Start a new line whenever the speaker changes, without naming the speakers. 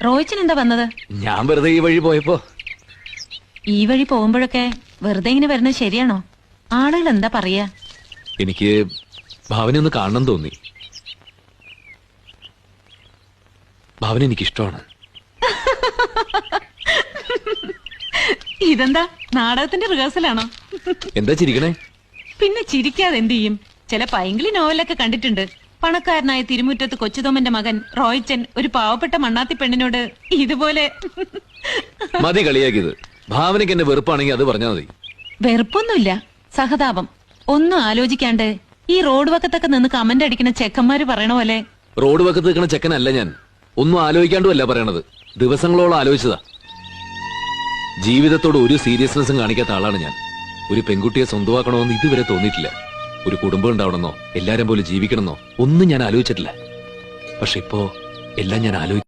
റോയിച്ചൻ എന്താ വന്നത്?
ഞാൻ വെറുതെ ഈ വഴി പോയപ്പോ.
ഈ വഴി പോകുമ്പോഴൊക്കെ വെറുതെ ഇങ്ങനെ വരുന്നത് ശരിയാണോ? ആളുകൾ എന്താ പറയാ?
എനിക്ക് ഭാവന ഒന്ന് കാണണം തോന്നി. ഭാവന എനിക്കിഷ്ടമാണ്.
ഇതെന്താ നാടകത്തിന്റെ റിഹേഴ്സലാണോ?
എന്താ ചിരിക്കണേ?
പിന്നെ ചിരിക്കാതെ എന്ത് ചെയ്യും? ചില പൈങ്കിളി നോവലൊക്കെ കണ്ടിട്ടുണ്ട്. പണക്കാരനായ തിരുമുറ്റത്ത് കൊച്ചുതോമന്റെ മകൻ റോയിച്ചൻ ഒരു പാവപ്പെട്ട മണ്ണാത്തി പെണ്ണിനോട് ഇതുപോലെ.
മതി കളിയാക്കിയത്. ഭാവനയ്ക്ക് എന്നെ വെറുപ്പാണെങ്കിൽ അത് പറഞ്ഞാൽ മതി.
വെറുപ്പൊന്നുമില്ല, സഹതാപം. ഒന്നും ആലോചിക്കാണ്ട് ഈ റോഡ് വക്കത്തൊക്കെ നിന്ന് കമന്റ് അടിക്കുന്ന ചെക്കന്മാര് പറയണ പോലെ.
റോഡ് വക്കത്ത് നിൽക്കണ ചെക്കനല്ല ഞാൻ. ഒന്നും ആലോചിക്കാണ്ടുമല്ല പറയണത്. ദിവസങ്ങളോളം ആലോചിച്ചതാ. ജീവിതത്തോട് ഒരു സീരിയസ്നെസ്സും കാണിക്കാത്ത ആളാണ് ഞാൻ. ഒരു പെൺകുട്ടിയെ സ്വന്തമാക്കണമെന്ന് ഇതുവരെ തോന്നിയിട്ടില്ല. ഒരു കുടുംബം ഉണ്ടാവണമെന്നോ എല്ലാരും പോലെ ജീവിക്കണമെന്നോ ഒന്നും ഞാൻ ആലോചിച്ചിട്ടില്ല. പക്ഷെ ഇപ്പോ എല്ലാം ഞാൻ ആലോചിക്കും.